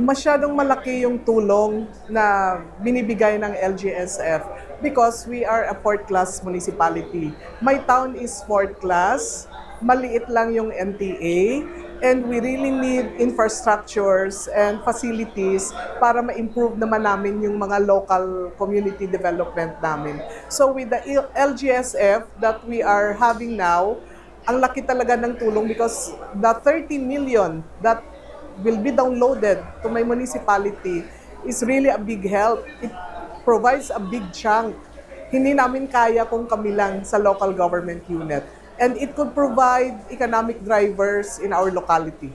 masyadong malaki yung tulong na binibigay ng LGSF because we are a fourth class municipality. My town is fourth class, maliit lang yung NTA, and we really need infrastructures and facilities para ma-improve naman namin yung mga local community development namin. So with the LGSF that we are having now, ang laki talaga ng tulong because the 30 million that will be downloaded to my municipality is really a big help. It provides a big chunk. Hindi namin kaya kung kami lang sa local government unit. And it could provide economic drivers in our locality.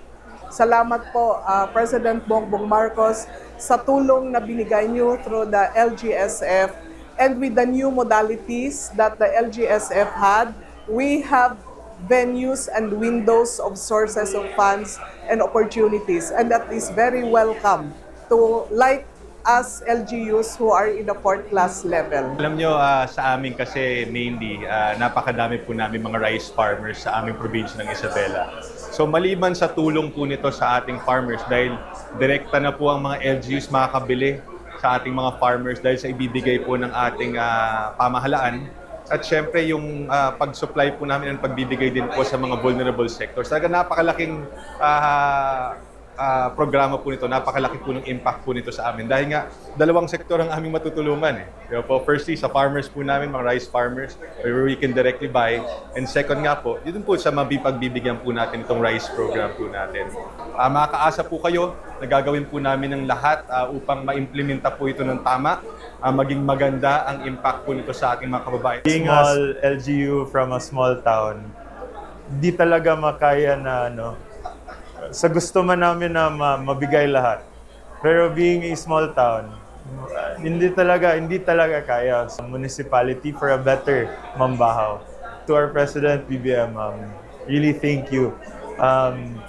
Salamat po, President Bongbong Marcos, sa tulong na binigay niyo through the LGSF. And with the new modalities that the LGSF had, we have venues and windows of sources of funds and opportunities, and that is very welcome to like us LGUs who are in the fourth class level. Alam nyo, sa amin kasi mainly, napakadami po namin mga rice farmers sa aming probinsya ng Isabela. So maliban sa tulong po nito sa ating farmers, dahil direkta na po ang mga LGUs makakabili sa ating mga farmers dahil sa ibibigay po ng ating pamahalaan. At syempre yung pag-supply po namin at pagbibigay din po sa mga vulnerable sectors. Talaga napakalaking programa po nito, napakalaki po ng impact po nito sa amin. Dahil nga, dalawang sektor ang aming matutulungan. Diba po? Firstly, sa farmers po namin, mga rice farmers, where we can directly buy. And second nga po, dito po sa pagbibigyan po natin itong rice program po natin. Makakaasa po kayo na gagawin po namin ng lahat upang ma-implementa po ito ng tama, maging maganda ang impact po nito sa ating mga kababayan. Being all LGU from a small town, di talaga makaya na sa gusto man namin na mabigay lahat. Pero being a small town, hindi talaga kaya sa municipality for a better Mambahaw. To our President BBM, really thank you.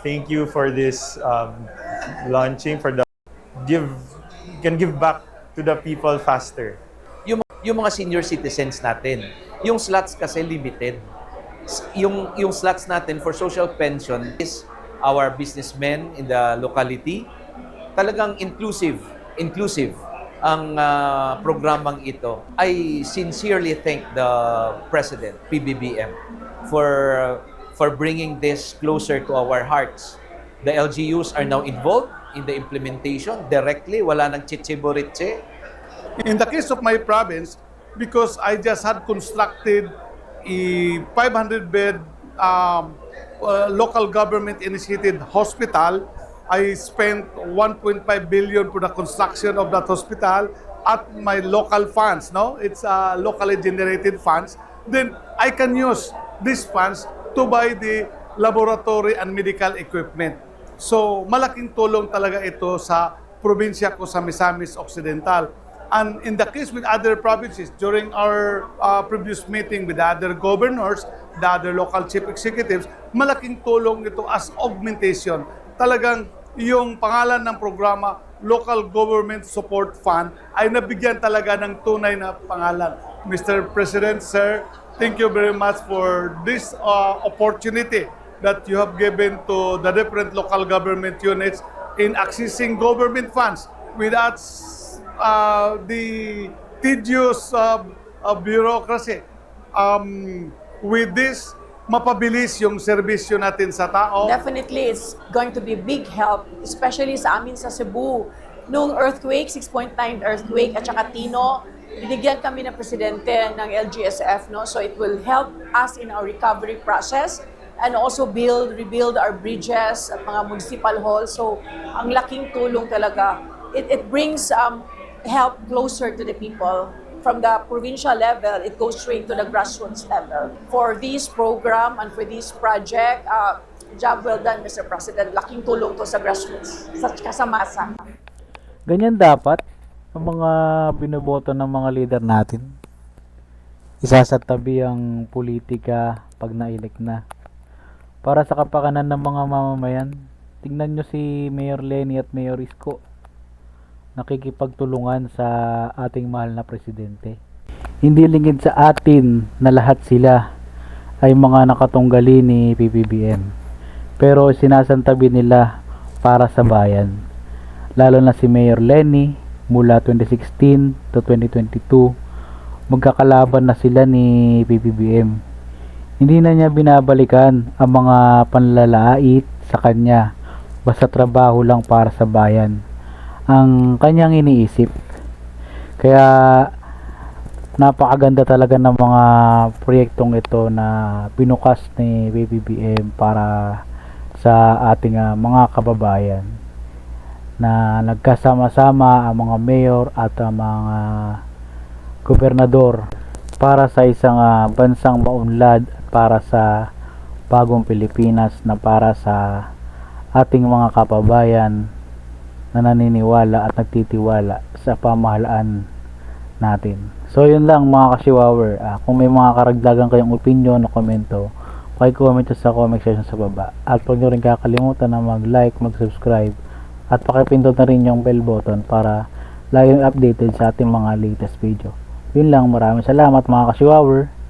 Thank you for this launching, for the can give back to the people faster. Yung mga senior citizens natin, yung slots kasi limited. Yung slots natin for social pension is our businessmen in the locality. Talagang inclusive ang programang ito. I sincerely thank the President, PBBM, for bringing this closer to our hearts. The LGUs are now involved in the implementation directly. Wala nang chichiboritse. In the case of my province, because I just had constructed a 500-bed local government-initiated hospital, I spent 1.5 billion for the construction of that hospital at my local funds. It's locally generated funds. Then I can use these funds to buy the laboratory and medical equipment. So malaking tulong talaga ito sa probinsya ko sa Misamis Occidental. And in the case with other provinces, during our previous meeting with the other governors, the other local chief executives, malaking tulong ito as augmentation. Talagang yung pangalan ng programa, Local Government Support Fund, ay nabigyan talaga ng tunay na pangalan. Mr. President, sir, thank you very much for this opportunity that you have given to the different local government units in accessing government funds without the tedious bureaucracy. With this, mapabilis yung serbisyo natin sa tao. Definitely, it's going to be big help, especially sa amin sa Cebu. Nung earthquake, 6.9 earthquake, at saka Tino, binigyan kami ng presidente ng LGSF, so it will help us in our recovery process and also rebuild our bridges at mga municipal halls. So, ang laking tulong talaga. It brings help closer to the people. From the provincial level, it goes straight to the grassroots level. For this program and for this project, job well done, Mr. President. Laking tulong to sa grassroots, sa masa. Ganyan dapat ang mga binoboto ng mga leader natin. Isasatabi ang politika pag na-elect na. Para sa kapakanan ng mga mamamayan, tingnan nyo si Mayor Lenny at Mayor Isko. Nakikipagtulungan sa ating mahal na presidente. Hindi lingid sa atin na lahat sila ay mga nakatunggali ni PBBM. Pero sinasantabi nila para sa bayan. lalo na si Mayor Lenny mula 2016 to 2022. Magkakalaban na sila ni PBBM. Hindi na niya binabalikan ang mga panlalait sa kanya, basta trabaho lang para sa bayan ang kanyang iniisip. Kaya napakaganda talaga ng mga proyektong ito na pinukas ni PBBM para sa ating mga kababayan, na nagkasama-sama ang mga mayor at ang mga gobernador para sa isang bansang maunlad at para sa bagong Pilipinas, na para sa ating mga kababayan na naniniwala at nagtitiwala sa pamahalaan natin. So yun lang mga ka-Chihuahua. Kung may mga karagdagan kayong opinion o komento, paki-comment sa comment section sa baba. At huwag nyo rin kakalimutan na mag-like, mag-subscribe at pakipindot na rin yung bell button para lagi updated sa ating mga latest video. Yun lang, maraming salamat mga ka-Chihuahua.